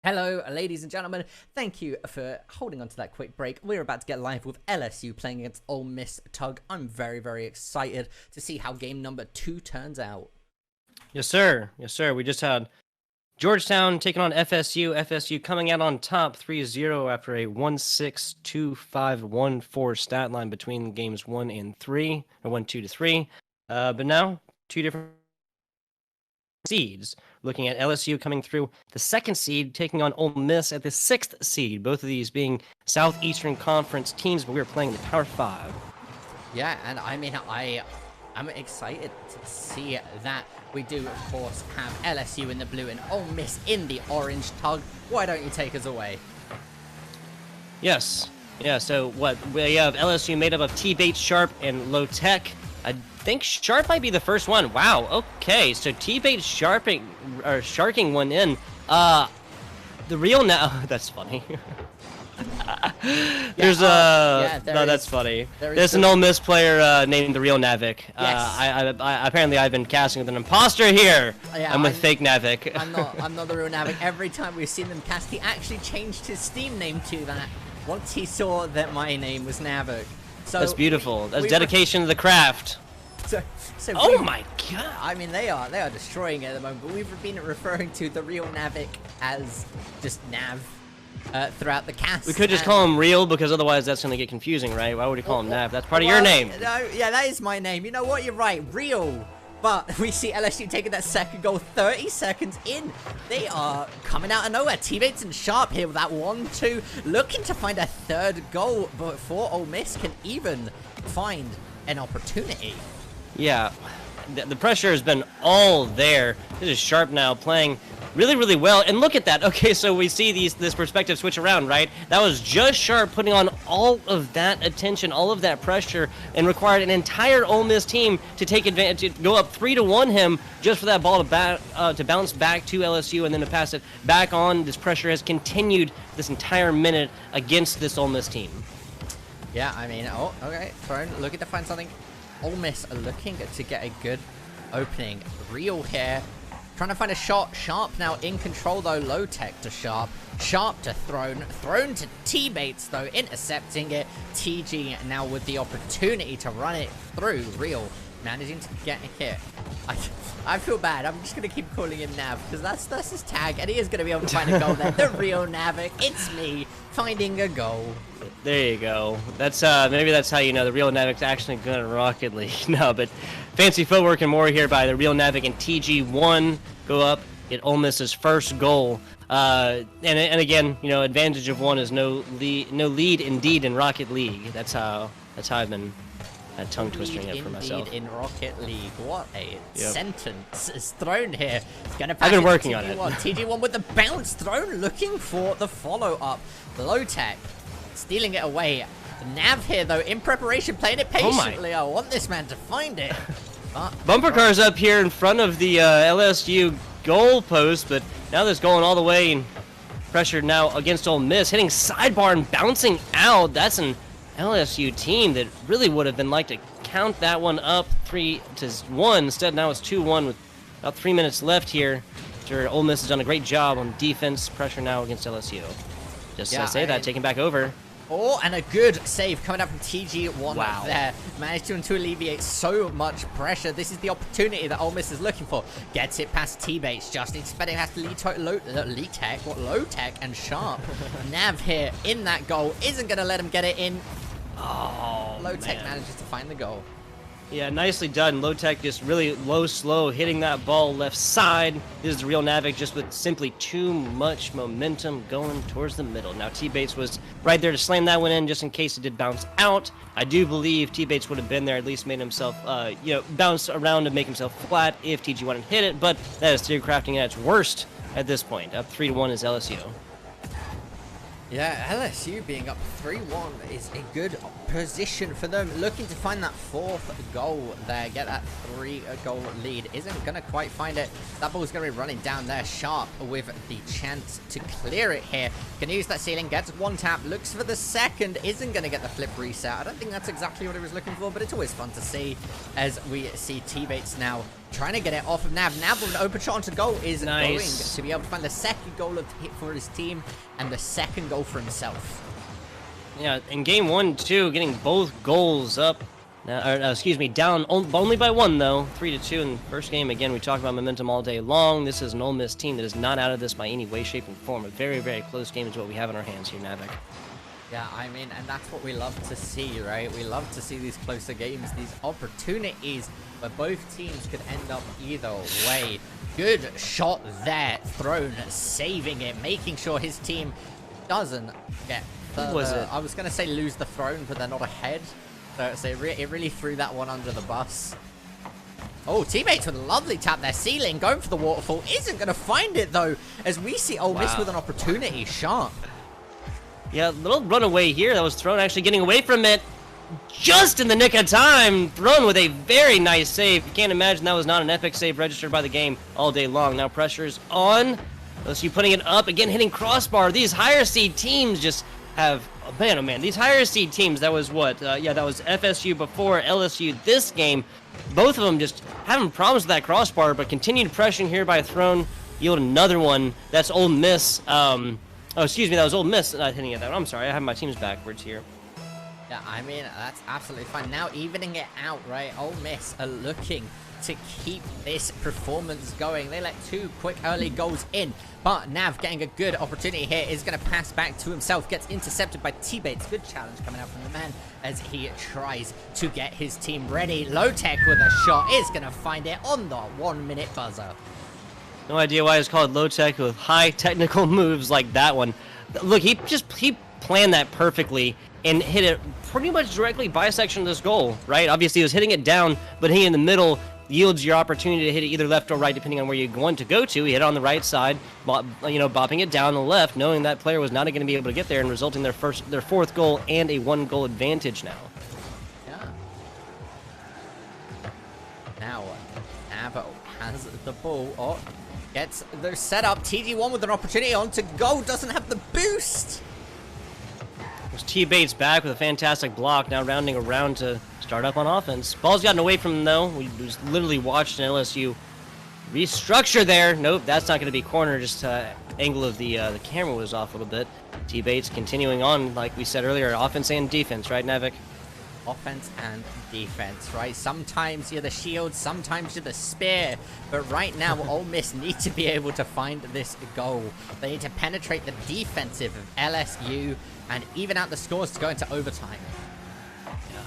Hello, ladies and gentlemen. Thank you for holding on to that quick break. We're about to get live with LSU playing against Ole Miss Tug. I'm very, very excited to see how game number 2 turns out. Yes, sir. Yes, sir. We just had Georgetown taking on FSU. FSU coming out on top 3-0 after a 1-6-2-5-1-4 stat line between games 1 and 3, or 1-2-3. But now, two different seeds. Looking at LSU coming through the 2nd seed, taking on Ole Miss at the 6th seed. Both of these being Southeastern Conference teams, but we are playing the Power 5. Yeah, and I mean, I'm excited to see that. We do, of course, have LSU in the blue and Ole Miss in the orange. Tug, why don't you take us away? Yes. Yeah, so what? We have LSU made up of T-Bait, Sharp, and Low Tech. I think Sharp might be the first one. Wow, okay. So T-Bait sharking one in. The real that's funny. There's that's funny. There's an Ole Miss player named the real Navik. Yes. Apparently I've been casting with an imposter here. Yeah, I'm with fake Navik. I'm not the real Navik. Every time we've seen them cast, he actually changed his Steam name to that once he saw that my name was Navik. So that's beautiful. That's dedication to the craft. So oh my god! I mean, they are destroying it at the moment. But we've been referring to the real Navik as just Nav throughout the cast. We could just call him Real, because otherwise that's going to get confusing, right? Why would we call him Nav? That's part of your name. No, yeah, that is my name. You know what? You're right, Real. But we see LSU taking that second goal 30 seconds in. They are coming out of nowhere. Teammates and Sharp here with that 1-2, looking to find a third goal before Ole Miss can even find an opportunity. Yeah, the pressure has been all there. This is Sharp now playing really, really well. And look at that. Okay, so we see this perspective switch around, right? That was just Sharp putting on all of that attention, all of that pressure, and required an entire Ole Miss team to take advantage, to go up 3-1 him just for that ball to bounce back to LSU and then to pass it back on. This pressure has continued this entire minute against this Ole Miss team. Yeah, I mean, oh, okay, Throne looking to find something. Ole Miss are looking to get a good opening. Real here. Trying to find a shot. Sharp now in control, though. Low Tech to Sharp. Sharp to Throne. Throne to T-Bates, though, intercepting it. TG now with the opportunity to run it through. Real managing to get hit. I feel bad. I'm just going to keep calling him Nav, because that's his tag, and he is going to be able to find a goal there. The real Navik. It's me finding a goal. There you go. That's maybe that's how you know the real Navik's actually good at Rocket League. No, but fancy footwork and more here by the real Navik, and TG1 go up, get Ole Miss's first goal. And again, you know, advantage of one is no lead indeed in Rocket League. That's how I've been tongue twisting it for myself. In Rocket League, what a sentence is thrown here. It's gonna pass. I've been working on it. TG1 with the bounce thrown, looking for the follow up. Low Tech stealing it away. Nav here though, in preparation, playing it patiently. I want this man to find it. Bumper cars up here in front of the LSU goal post, but now this going all the way and pressured now against Ole Miss, hitting sidebar and bouncing out. That's an LSU team that really would have been like to count that one up 3-1. Instead, now it's 2-1 with about 3 minutes left here. After Ole Miss has done a great job on defense. Pressure now against LSU. Just taking back over. Oh, and a good save coming up from TG1 there. Managed to alleviate so much pressure. This is the opportunity that Ole Miss is looking for. Gets it past T-Bates. Just expecting has to Low Tech and Sharp. Nav here in that goal. Isn't going to let him get it in. Oh, Low Tech manages to find the goal. Yeah, nicely done. Low Tech just really slow, hitting that ball left side. This is the real Navik, just with simply too much momentum going towards the middle. Now T-Bates was right there to slam that one in, just in case it did bounce out. I do believe T-Bates would have been there, at least made himself, bounce around to make himself flat if TG1 had hit it. But that is theory crafting at its worst at this point. Up 3-1 is LSU. Yeah, LSU being up 3-1 is a good position for them. Looking to find that 4th goal there, get that 3-goal lead. Isn't going to quite find it. That ball's going to be running down there. Sharp with the chance to clear it here. Can use that ceiling, gets one tap, looks for the second. Isn't going to get the flip reset. I don't think that's exactly what he was looking for, but it's always fun to see as we see T-Bates now trying to get it off of Nav. Nav with an open shot onto goal is going Nice. to be able to find the second goal for his team and the second goal for himself. Yeah, in game 1, too, getting both goals up. Excuse me, down only by 1, though. 3-2 in the first game. Again, we talk about momentum all day long. This is an Ole Miss team that is not out of this by any way, shape, and form. A very, very close game is what we have in our hands here, Navik. Yeah, I mean, and that's what we love to see, right? We love to see these closer games, these opportunities where both teams could end up either way. Good shot there, thrown, saving it, making sure his team doesn't get further. Who was it? I was going to say lose the throne, but they're not ahead. So it really threw that one under the bus. Oh, teammates with a lovely tap there. Ceiling going for the waterfall. Isn't going to find it, though, as we see Ole Miss with an opportunity. Sharp. Yeah, little runaway here that was thrown, actually getting away from it just in the nick of time. Thrown with a very nice save. You can't imagine that was not an epic save registered by the game all day long. Now pressure's on. LSU putting it up, again hitting crossbar. These higher seed teams just have, oh man, these higher seed teams, that was what? Yeah, that was FSU before, LSU this game. Both of them just having problems with that crossbar, but continued pressuring here by Throne. Yield another one. That's Ole Miss. Oh, excuse me, that was Ole Miss hitting it. I'm sorry, I have my teams backwards here. Yeah, I mean, that's absolutely fine. Now evening it out, right? Ole Miss are looking to keep this performance going. They let 2 quick early goals in, but Nav getting a good opportunity here is going to pass back to himself, gets intercepted by T-Bates. Good challenge coming out from the man as he tries to get his team ready. Low Tech with a shot is going to find it on the 1-minute buzzer. No idea why it's called low tech with high technical moves like that one. Look, he planned that perfectly and hit it pretty much directly bisection of this goal, right? Obviously, he was hitting it down, but hitting in the middle yields your opportunity to hit it either left or right, depending on where you're going to go to. He hit it on the right side, bopping it down the left, knowing that player was not going to be able to get there, and resulting in their 4th goal and a 1-goal advantage now. Yeah. Now, Avo has the ball. Oh, gets the setup. TG1 with an opportunity on to go. Doesn't have the boost. Was T-Bates back with a fantastic block, now rounding around to start up on offense. Ball's gotten away from him, though. We just literally watched an LSU restructure there. Nope, that's not going to be corner. Just angle of the camera was off a little bit. T-Bates continuing on, like we said earlier, offense and defense, right, Navik? Offense and defense, right? Sometimes you're the shield, sometimes you're the spear. But right now, Ole Miss need to be able to find this goal. They need to penetrate the defensive of LSU and even out the scores to go into overtime.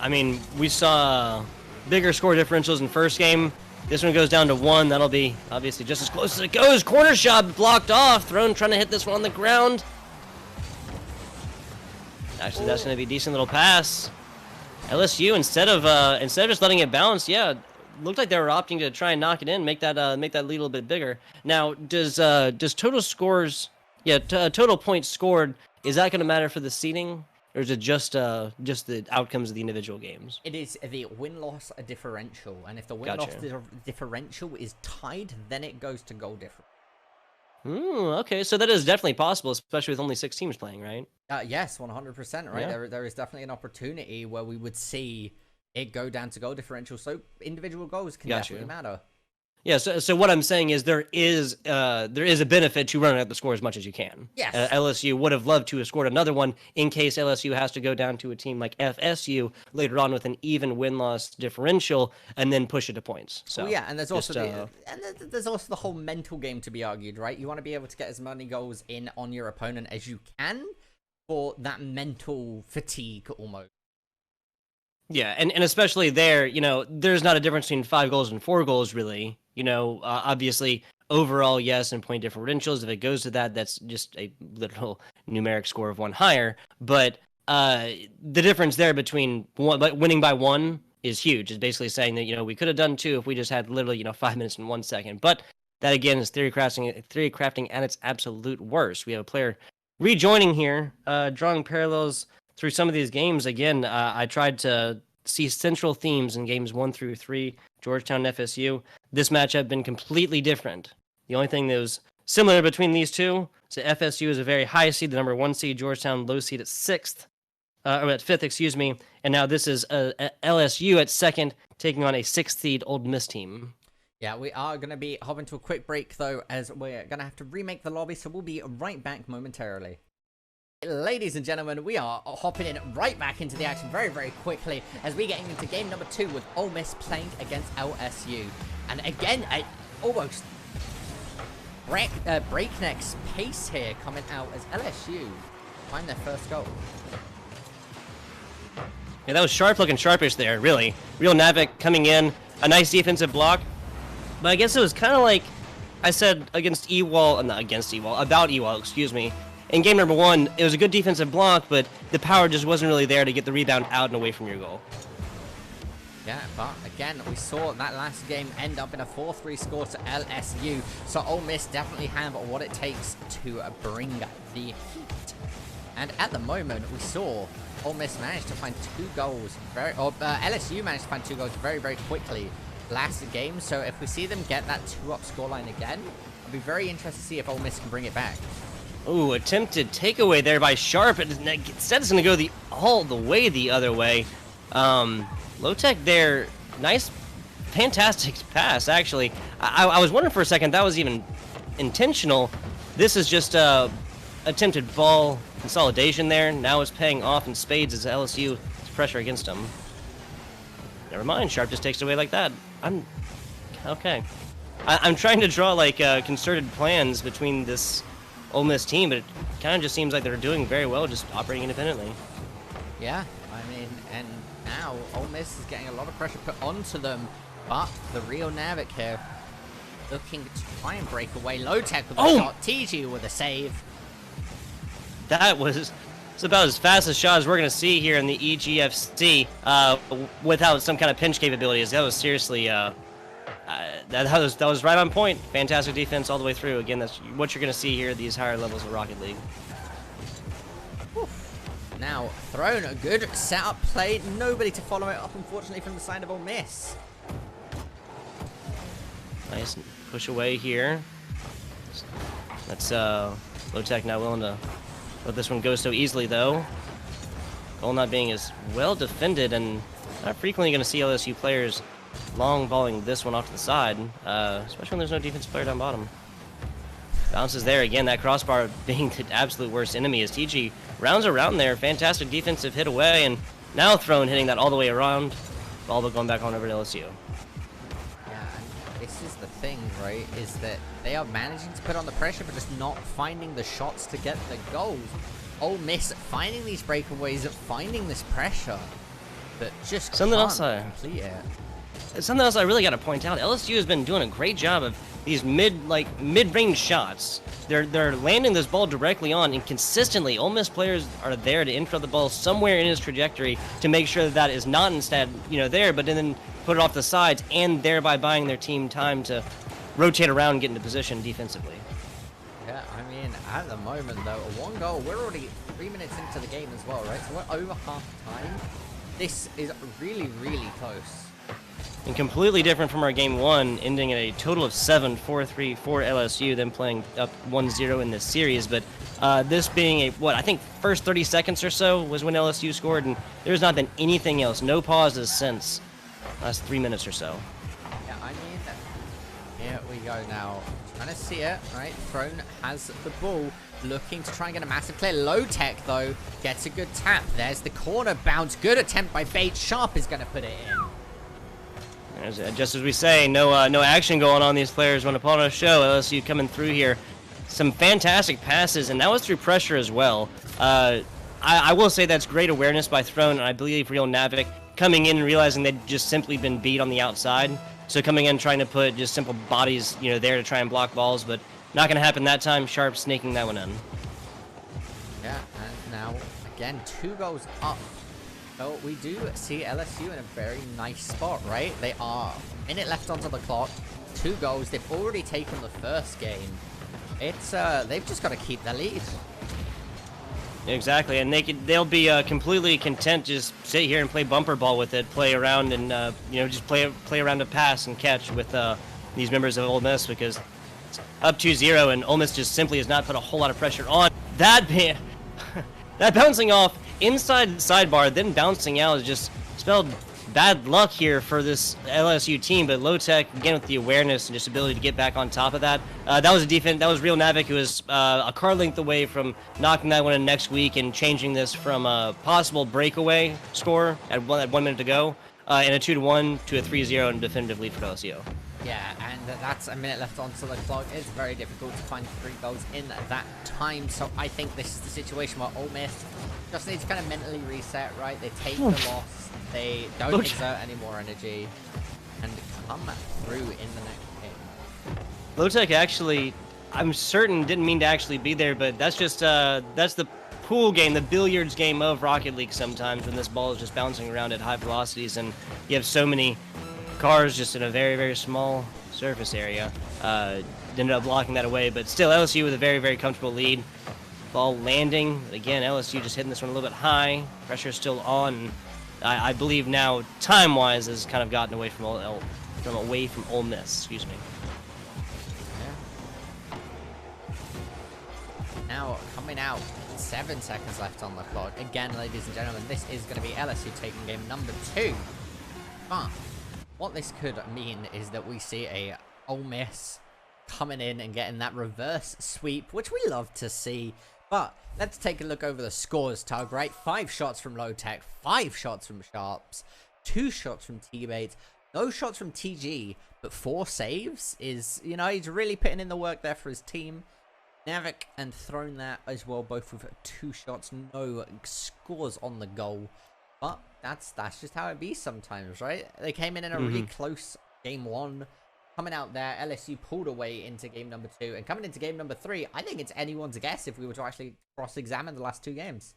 I mean, we saw bigger score differentials in first game. This one goes down to 1. That'll be obviously just as close as it goes. Corner shot blocked off. Throne trying to hit this one on the ground. Actually, that's going to be a decent little pass. LSU, instead of just letting it bounce, yeah, looked like they were opting to try and knock it in, make that lead a little bit bigger. Now, does total scores, total points scored, is that going to matter for the seeding, or is it just the outcomes of the individual games? It is the win-loss differential, and if the win-loss differential is tied, then it goes to goal difference. Okay, so that is definitely possible, especially with only 6 teams playing, right? Yes, 100%, right? Yeah. There is definitely an opportunity where we would see it go down to goal differential, so individual goals can definitely matter. Yeah, so what I'm saying is there is a benefit to running up the score as much as you can. Yes. LSU would have loved to have scored another one in case LSU has to go down to a team like FSU later on with an even win-loss differential and then push it to points. So and there's also there's also the whole mental game to be argued, right? You want to be able to get as many goals in on your opponent as you can for that mental fatigue almost. Yeah, and especially there, there's not a difference between 5 goals and 4 goals, really. Obviously, overall, yes, and point differentials, if it goes to that, that's just a literal numeric score of 1 higher. But the difference there between winning by 1 is huge. It's basically saying that, we could have done 2 if we just had literally, 5 minutes and 1 second. But that, again, is theory crafting at its absolute worst. We have a player rejoining here, drawing parallels through some of these games. Again, I tried to see central themes in games 1 through 3, Georgetown and FSU. This matchup been completely different. The only thing that was similar between these two is that FSU is a very high seed, the number 1 seed, Georgetown low seed at 6th, or at 5th, excuse me. And now this is LSU at 2nd, taking on a 6th seed Ole Miss team. Yeah, we are going to be hopping to a quick break, though, as we're going to have to remake the lobby, so we'll be right back momentarily. Ladies and gentlemen, we are hopping in right back into the action very, very quickly as we get into game number 2 with Ole Miss playing against LSU. And again, almost breakneck pace here coming out as LSU find their first goal. Yeah, that was sharp looking sharpish there, really. Real Navik coming in, a nice defensive block. But I guess it was kind of like I said against Ewall, not against Ewall, about Ewall, excuse me. In game number 1, it was a good defensive block, but the power just wasn't really there to get the rebound out and away from your goal. Yeah, but again, we saw that last game end up in a 4-3 score to LSU. So Ole Miss definitely have what it takes to bring the heat. And at the moment, we saw Ole Miss manage to find 2 goals, LSU managed to find 2 goals very, very quickly last game. So if we see them get that 2-up scoreline again, I'll be very interested to see if Ole Miss can bring it back. Ooh, attempted takeaway there by Sharp. Instead, it's going to go all the way the other way. Low tech there. Nice, fantastic pass, actually. I was wondering for a second that was even intentional. This is just attempted ball consolidation there. Now it's paying off in spades as LSU has pressure against them. Never mind, Sharp just takes it away like that. Okay. I'm trying to draw like concerted plans between this Ole Miss team, but it kind of just seems like they're doing very well just operating independently. Yeah, I mean, and now Ole Miss is getting a lot of pressure put onto them, but the real Navik here looking to try and break away. Low tech with a shot, TG with a save. That was it's about as fast a shot as we're going to see here in the EGFC without some kind of pinch capabilities. That was seriously that was right on point. Fantastic defense all the way through. Again, that's what you're going to see here at these higher levels of Rocket League. Now, thrown a good setup play. Nobody to follow it up, unfortunately, from the side of Ole Miss. Nice push away here. That's Low Tech not willing to let this one go so easily, though. Goal not being as well defended, and not frequently going to see LSU players long balling this one off to the side, especially when there's no defensive player down bottom. Bounces there again, that crossbar being the absolute worst enemy as TG rounds around there. Fantastic defensive hit away, and now thrown hitting that all the way around. Ball going back on over to LSU. Yeah, and this is the thing, right, is that they are managing to put on the pressure, but just not finding the shots to get the goals. Ole Miss finding these breakaways, finding this pressure, but just something can't else complete it. Something else I really got to point out, LSU has been doing a great job of these mid-range shots. They're landing this ball directly on, and consistently Ole Miss players are there to intro the ball somewhere in his trajectory to make sure that is not instead there, but then put it off the sides, and thereby buying their team time to rotate around and get into position defensively. Yeah, I mean, at the moment though, a 1 goal. We're already 3 minutes into the game as well, right? So we're over half time. This is really, really close. And completely different from our game 1, ending at a total of 7-4-3 for LSU, then playing up 1-0 in this series. But this being I think first 30 seconds or so was when LSU scored, and there's not been anything else. No pauses since last 3 minutes or so. Yeah, I mean, here we go now. Trying to see it, right? Throne has the ball, looking to try and get a massive clear. Low Tech, though, gets a good tap. There's the corner bounce. Good attempt by Bates. Sharp is going to put it in. Just as we say, no action going on. These players want to put on a show. LSU coming through here. Some fantastic passes, and that was through pressure as well. I will say that's great awareness by Throne, and I believe Real Navik coming in and realizing they'd just simply been beat on the outside. So coming in trying to put just simple bodies there to try and block balls, but not going to happen that time. Sharp snaking that one in. Yeah, and now, again, 2 goals up. So we do see LSU in a very nice spot, right? They are a minute left onto the clock, 2 goals. They've already taken the first game. It's they've just got to keep their lead. Exactly, and they'll be completely content to just sit here and play bumper ball with it, play around, and just play around to pass and catch with these members of Ole Miss, because it's up 2-0, and Ole Miss just simply has not put a whole lot of pressure on that. That bouncing off inside the sidebar, then bouncing out is just spelled bad luck here for this LSU team, but Low Tech, again, with the awareness and just ability to get back on top of that. That was a defense. That was Real Navik, who was a car length away from knocking that one in next week and changing this from a possible breakaway score at 1 minute to go in a 2-1 to a 3-0 and definitive lead for LSU. Yeah, and that's a minute left onto the clock. It's very difficult to find 3 goals in that time. So I think this is the situation where Ole Miss just needs to kind of mentally reset, right? They take the loss. They don't exert any more energy and come through in the next game. Low Tech actually, I'm certain, didn't mean to actually be there, but that's just that's the pool game, the billiards game of Rocket League sometimes, when this ball is just bouncing around at high velocities and you have so many cars just in a very, very small surface area. Ended up blocking that away, but still LSU with a very, very comfortable lead. Ball landing. Again, LSU just hitting this one a little bit high. Pressure still on. I believe now, time-wise, has kind of gotten away from Ole Miss. Excuse me. Yeah. Now, coming out, 7 seconds left on the clock. Again, ladies and gentlemen, this is going to be LSU taking game number 2. But what this could mean is that we see a Ole Miss coming in and getting that reverse sweep, which we love to see. But let's take a look over the scores, Tug, right? 5 shots from Low Tech, 5 shots from Sharps, 2 shots from T-Bait, no shots from TG, but 4 saves is, you know, he's really putting in the work there for his team. Navik and Thrown there as well, both with 2 shots, no scores on the goal. But that's just how it be sometimes, right? They came in a really close game 1. Coming out there, LSU pulled away into game number 2. And coming into game number 3, I think it's anyone's guess if we were to actually cross-examine the last 2 games.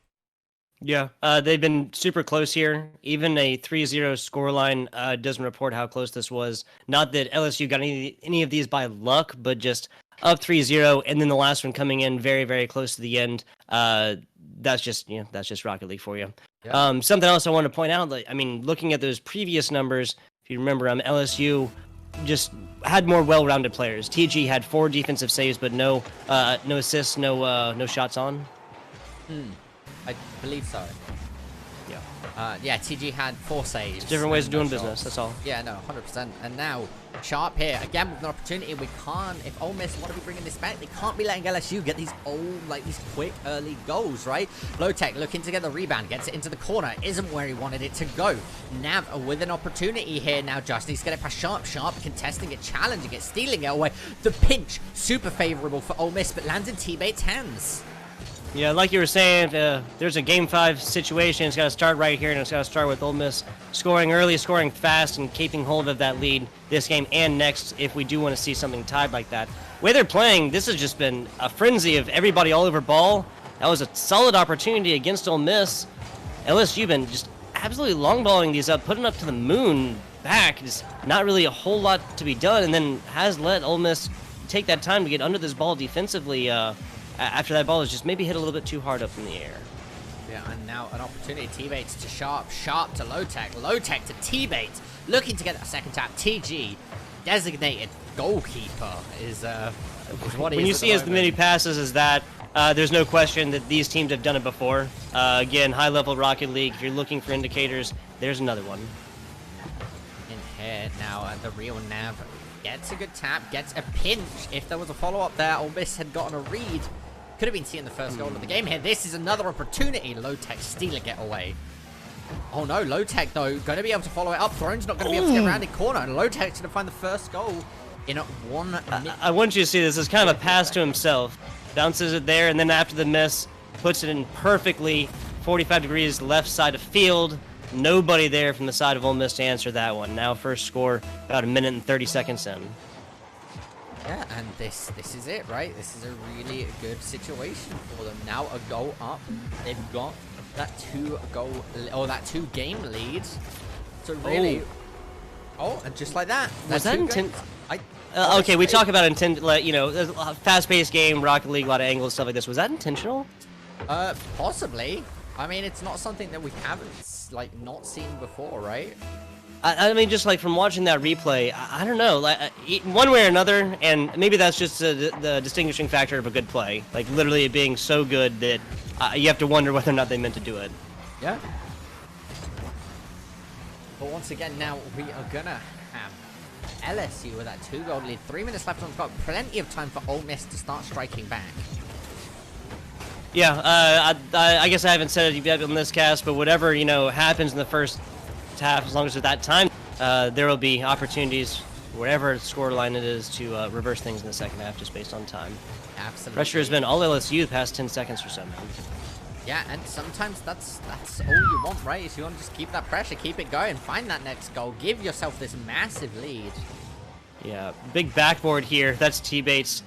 Yeah, they've been super close here. Even a 3-0 scoreline doesn't report how close this was. Not that LSU got any of these by luck, but just up 3-0, and then the last one coming in very, very close to the end. That's just Rocket League for you. Yeah. Something else I want to point out, like, I mean, looking at those previous numbers, if you remember, LSU just had more well-rounded players. TG had 4 defensive saves, but no assists, no shots on. I believe so. Yeah. Yeah, TG had 4 saves. Different ways of doing business, that's all. Yeah, no, 100%. And now, Sharp here, again with an opportunity. We can't, if Ole Miss want to be bringing this back, they can't be letting LSU get these these quick early goals, right? Low Tech looking to get the rebound, gets it into the corner, isn't where he wanted it to go. Nav with an opportunity here now, just needs to get it past Sharp. Sharp contesting it, challenging it, stealing it away. The pinch, super favorable for Ole Miss, but lands in T-Bait's hands. Yeah, like you were saying, there's a Game 5 situation. It's got to start right here, and it's got to start with Ole Miss scoring early, scoring fast, and keeping hold of that lead this game and next if we do want to see something tied like that. The way they're playing, this has just been a frenzy of everybody all over ball. That was a solid opportunity against Ole Miss. LSU been just absolutely long-balling these up, putting up to the moon back. Just not really a whole lot to be done, and then has let Ole Miss take that time to get under this ball defensively after that ball is just maybe hit a little bit too hard up in the air. Yeah, and now an opportunity. T-Baits to Sharp, Sharp to Low Tech to T-Bait, looking to get that second tap. TG, designated goalkeeper, is what he when is you see as many passes as that, there's no question that these teams have done it before. Again, high-level Rocket League, if you're looking for indicators, there's another one. In here now, the real Nav gets a good tap, gets a pinch. If there was a follow-up there, Ole Miss had gotten a read. Could have been seeing the first goal of the game here. This is another opportunity. Low Tech stealing it away. Oh no, Low Tech though, going to be able to follow it up. Throne's not going to be able to get around the corner. And Low Tech's going to find the first goal in 1 minute. I want you to see this as kind of a pass to himself. Bounces it there, and then after the miss, puts it in perfectly 45 degrees left side of field. Nobody there from the side of Ole Miss to answer that one. Now first score about 1 minute and 30 seconds in. Yeah, and this is it, right? This is a really good situation for them. Now a goal up. They've got that 2-game lead. So really, and just like that. Was that intent? Okay, we talk about intent. You know, a fast-paced game, Rocket League, a lot of angles, stuff like this. Was that intentional? Possibly. I mean, it's not something that we haven't not seen before, right? I mean, just like from watching that replay, I don't know, one way or another, and maybe that's just the distinguishing factor of a good play. Like literally it being so good that you have to wonder whether or not they meant to do it. Yeah. But once again, now we are gonna have LSU with that 2-goal lead. 3 minutes left on the clock. Plenty of time for Ole Miss to start striking back. Yeah, I guess I haven't said it yet on this cast, but whatever, you know, happens in the first half, as long as it's that time, there will be opportunities, wherever scoreline it is, to reverse things in the second half just based on time. Absolutely. Pressure has been all LSU the past 10 seconds or so, man. Yeah, and sometimes that's all you want, right? Is you want to just keep that pressure, keep it going, find that next goal, give yourself this massive lead. Yeah, big backboard here. That's T-Bates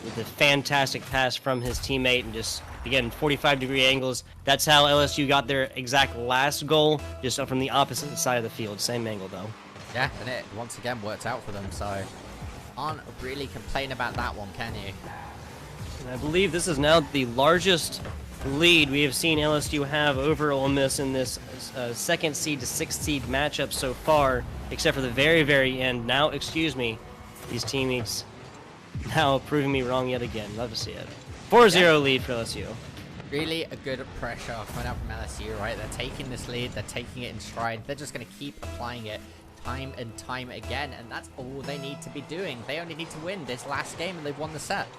with a fantastic pass from his teammate, and just, again, 45-degree angles. That's how LSU got their exact last goal, just from the opposite side of the field. Same angle, though. Yeah, and it once again worked out for them, so can't really complain about that one, can you? And I believe this is now the largest lead we have seen LSU have over Ole Miss in this second seed to sixth seed matchup so far, except for the very, very end. Now, excuse me, these teammates now proving me wrong yet again. Love to see it. 4-0 lead for LSU. Really a good pressure coming out from LSU, right? They're taking this lead, they're taking it in stride, they're just going to keep applying it time and time again, and that's all they need to be doing. They only need to win this last game and they've won the set.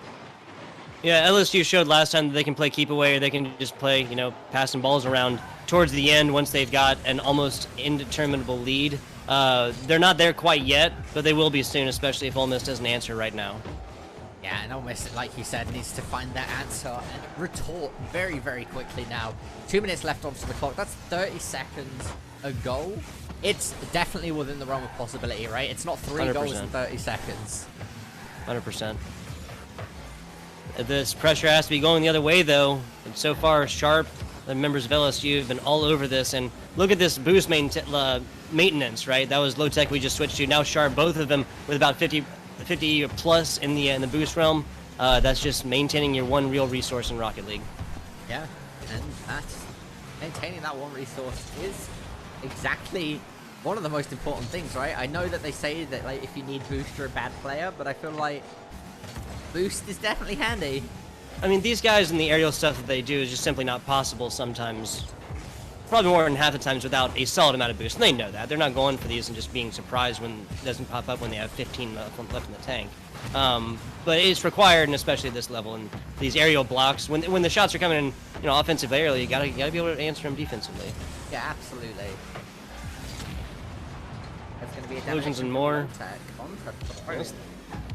Yeah, LSU showed last time that they can play keep away, or they can just play, you know, passing balls around towards the end once they've got an almost indeterminable lead. They're not there quite yet, but they will be soon, especially if Ole Miss doesn't answer right now. Yeah, and Ole Miss, like you said, needs to find that answer and retort very, very quickly now. 2 minutes left onto the clock. That's 30 seconds a goal. It's definitely within the realm of possibility, right? It's not 3 goals in 30 seconds. 100%. This pressure has to be going the other way, though. And so far, Sharp, the members of LSU, have been all over this. And look at this boost maintenance, right? That was low tech we just switched to. Now Sharp, both of them with about 50 plus in the boost realm. That's just maintaining your one real resource in Rocket League. Yeah, and that's maintaining that one resource is exactly one of the most important things, right? I know that they say that, like, if you need boost, you're a bad player, but I feel like boost is definitely handy. I mean, these guys and the aerial stuff that they do is just simply not possible sometimes. Probably more than half the times without a solid amount of boost. And they know that. They're not going for these and just being surprised when it doesn't pop up when they have 15 left in the tank. But it's required, and especially at this level, and these aerial blocks. When the shots are coming in, you know, offensive aerial, you gotta be able to answer them defensively. Yeah, absolutely. That's going to be a Illusions and more.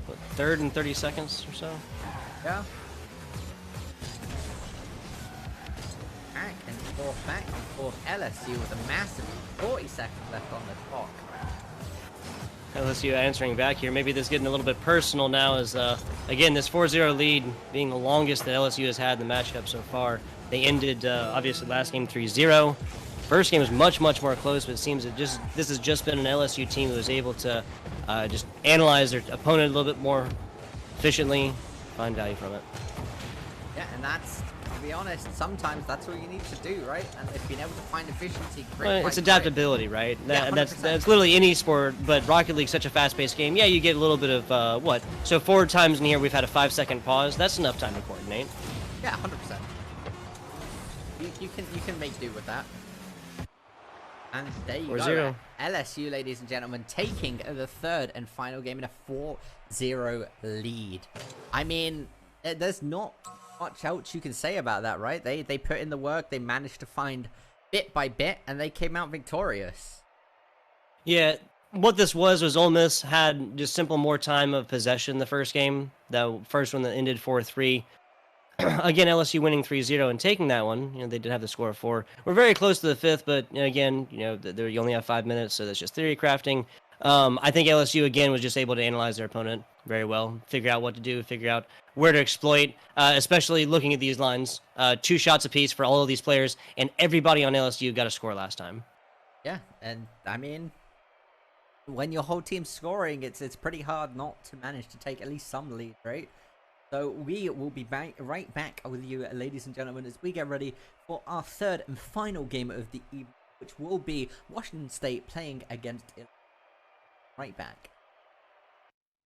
What, Third and 30 seconds or so. Yeah. Back and forth. LSU with a massive 40 seconds left on the clock. LSU answering back here. Maybe this is getting a little bit personal now as, again, this 4-0 lead being the longest that LSU has had in the matchup so far. They ended, obviously, last game 3-0. First game was much, much more close, but it seems that this has just been an LSU team that was able to just analyze their opponent a little bit more efficiently, find value from it. Yeah, and that's, to be honest, sometimes that's what you need to do, right? And if being able to find efficiency, well, it's adaptability, right? Yeah, that's literally any sport, but Rocket League's such a fast-paced game. Yeah, you get a little bit of what? So 4 times in here we've had a 5-second pause. That's enough time to coordinate. Yeah, 100%. You can make do with that. And there you go. 4-0. LSU, ladies and gentlemen, taking the third and final game in a 4-0 lead. I mean, there's not much else you can say about that, right? They put in the work, they managed to find bit by bit, and they came out victorious. Yeah, what this was Ole Miss had just simple more time of possession the first game. The first one that ended 4-3. Again, LSU winning 3-0 and taking that one. You know, they did have the score of 4. We're very close to the fifth, but again, you know, you only have 5 minutes, so that's just theory crafting. I think LSU, again, was just able to analyze their opponent very well, figure out what to do, figure out where to exploit, especially looking at these lines. 2 shots apiece for all of these players, and everybody on LSU got a score last time. Yeah, and I mean, when your whole team's scoring, it's pretty hard not to manage to take at least some lead, right? So we will be right back with you, ladies and gentlemen, as we get ready for our third and final game of the evening, which will be Washington State playing against Illinois. Right back.